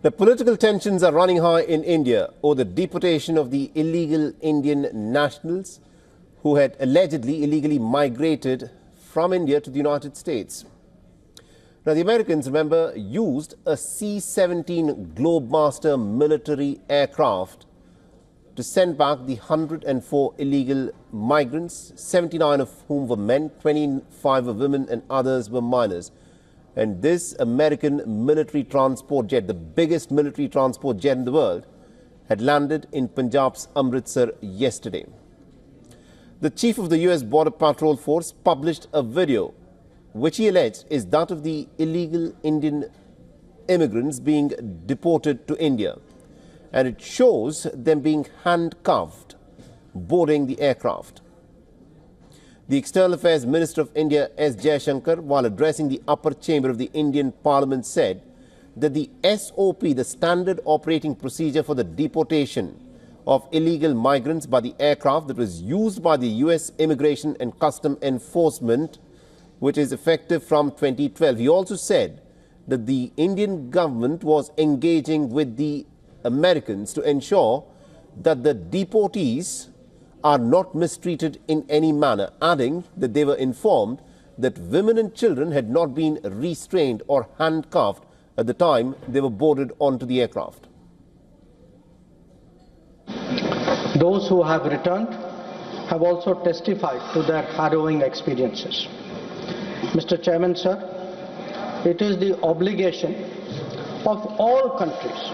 The political tensions are running high in India over the deportation of the illegal Indian nationals who had allegedly illegally migrated from India to the United States. Now, the Americans, remember, used a C-17 Globemaster military aircraft to send back the 104 illegal migrants, 79 of whom were men, 25 were women and others were minors. And this American military transport jet, the biggest military transport jet in the world, had landed in Punjab's Amritsar yesterday. The chief of the US Border Patrol Force published a video which he alleged is that of the illegal Indian immigrants being deported to India. And it shows them being handcuffed boarding the aircraft. The External Affairs Minister of India S Jaishankar, while addressing the upper chamber of the Indian Parliament, said that the SOP, the standard operating procedure for the deportation of illegal migrants by the aircraft that was used by the US Immigration and Custom Enforcement, which is effective from 2012. He also said that the Indian government was engaging with the Americans to ensure that the deportees are not mistreated in any manner, adding that they were informed that women and children had not been restrained or handcuffed at the time they were boarded onto the aircraft. Those who have returned have also testified to their harrowing experiences. Mr. Chairman, sir, it is the obligation of all countries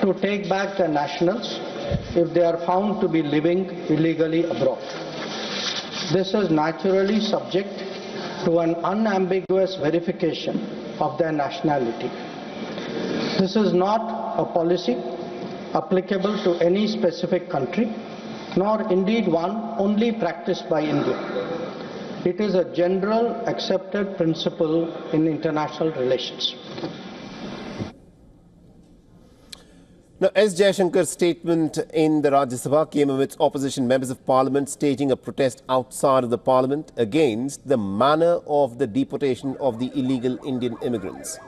to take back their nationals if they are found to be living illegally abroad. This is naturally subject to an unambiguous verification of their nationality. This is not a policy applicable to any specific country, nor indeed one only practiced by India. It is a general accepted principle in international relations. Now, S Jaishankar's statement in the Rajya Sabha came amidst opposition members of parliament staging a protest outside of the parliament against the manner of the deportation of the illegal Indian immigrants.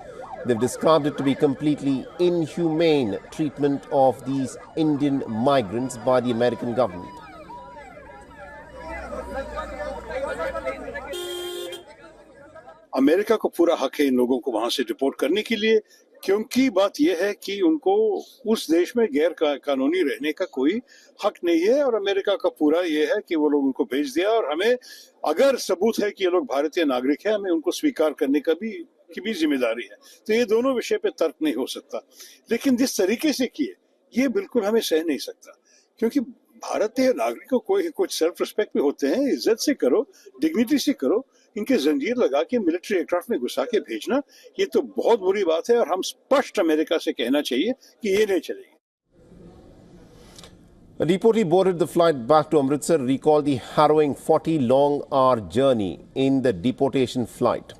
They've described it to be completely inhumane treatment of these Indian migrants by the American government. America को पूरा हक है इन लोगों को वहां से deport करने के लिए, क्योंकि बात यह है कि उनको उस देश में गैर कानूनी रहने का कोई हक नहीं है और अमेरिका का पूरा यह है कि वो लोग उनको भेज दिया और हमें अगर सबूत है कि ये लोग भारतीय नागरिक हैं, हमें उनको स्वीकार करने का की भी जिम्मेदारी है। तो ये दोनों विषय पे तर्क नहीं हो सकता, लेकिन जिस तरीके से किए ये बिल्कुल हमें सह नहीं सकता, क्योंकि भारतीय नागरिकों को कुछ सेल्फ रिस्पेक्ट भी होते हैं, इज्जत से करो, डिग्निटी से करो। इनके जंजीर लगा के मिलिट्री एयरक्राफ्ट में घुसा के भेजना, ये तो बहुत बुरी बात है और हम स्पष्ट अमेरिका से कहना चाहिए कि ये नहीं चलेगी। A deportee boarded the flight back to Amritsar recalled the harrowing 40-long-hour journey in the deportation flight.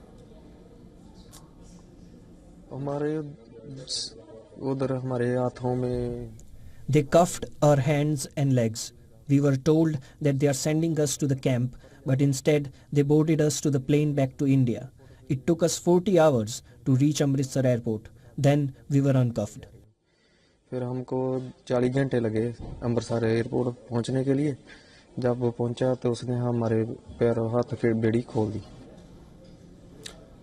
They cuffed our hands and legs. We were told that they are sending us to the camp, but instead they boarded us to the plane back to India. It took us 40 hours to reach Amritsar airport. Then we were uncuffed. फिर हमको 40 घंटे लगे Amritsar airport पहुंचने के लिए। जब वो पहुंचा तो उसने हमारे पैर और हाथ की बेड़ी खोल दी।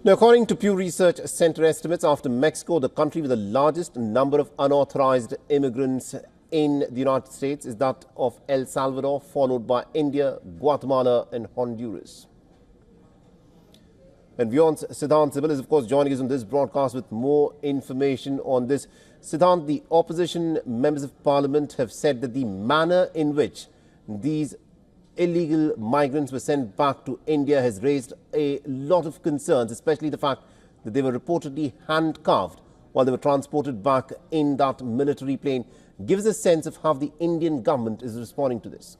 Now, according to Pew Research Center estimates, after Mexico, the country with the largest number of unauthorized immigrants in the United States is that of El Salvador, followed by India, Guatemala and Honduras. And WION's Siddhant Sibal is, of course, joining us on this broadcast with more information on this. Siddhant, the opposition members of parliament have said that the manner in which these illegal migrants were sent back to India has raised a lot of concerns, especially the fact that they were reportedly handcuffed while they were transported back in that military plane. Give us a sense of how the Indian government is responding to this.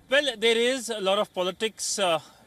Well, there is a lot of politics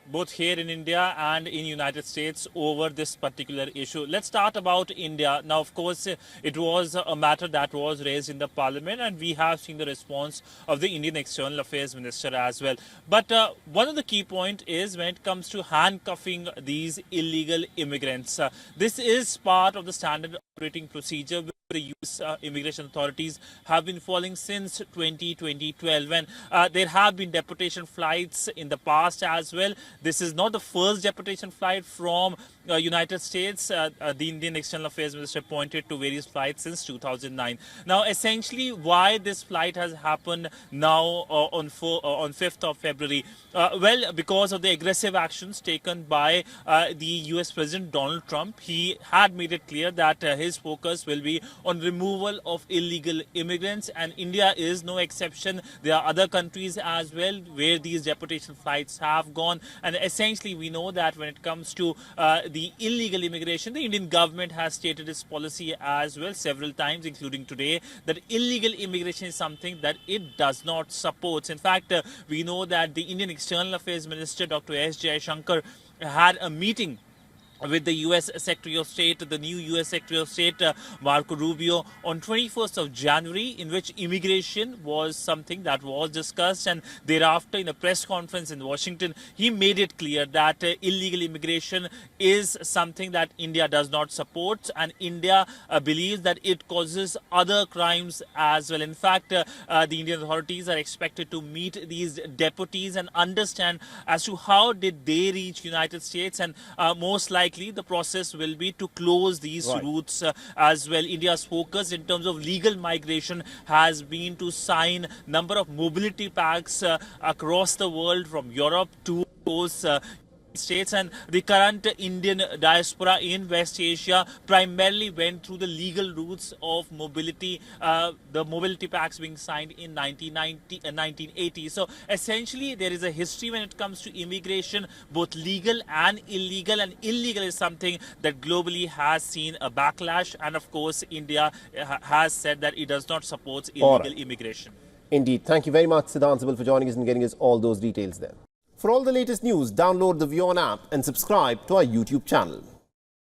both here in India and in United States over this particular issue. Let's start about India. Now, of course, it was a matter that was raised in the parliament, and we have seen the response of the Indian External Affairs Minister as well. But one of the key points is when it comes to handcuffing these illegal immigrants. This is part of the standard operating procedure the US immigration authorities have been following since 2012 when there have been deportation flights in the past as well. This is not the first deportation flight from United States. The Indian External Affairs Minister pointed to various flights since 2009. Now, essentially, why this flight has happened now on 5th of February? Well, because of the aggressive actions taken by the US President Donald Trump. He had made it clear that his focus will be on removal of illegal immigrants, and India is no exception. There are other countries as well where these deportation flights have gone, and essentially we know that when it comes to the illegal immigration, the Indian government has stated its policy as well several times, including today, that illegal immigration is something that it does not support. In fact, we know that the Indian External Affairs Minister Dr. S Jaishankar had a meeting with the US Secretary of State, the new US Secretary of State, Marco Rubio, on 21st of January, in which immigration was something that was discussed. And thereafter, in a press conference in Washington, he made it clear that illegal immigration is something that India does not support, and India believes that it causes other crimes as well. In fact, the Indian authorities are expected to meet these deportees and understand as to how did they reach United States, and most likely the process will be to close these routes as well. India's focus in terms of legal migration has been to sign number of mobility pacts across the world, from Europe to those States, and the current Indian diaspora in West Asia primarily went through the legal routes of mobility, the mobility pacts being signed in 1990 and 1980. So essentially there is a history when it comes to immigration, both legal and illegal is something that globally has seen a backlash, and of course India has said that it does not support illegal immigration. Indeed. Thank you very much, Siddhant Sibbal, for joining us and getting us all those details there. For all the latest news, download the WION app and subscribe to our YouTube channel.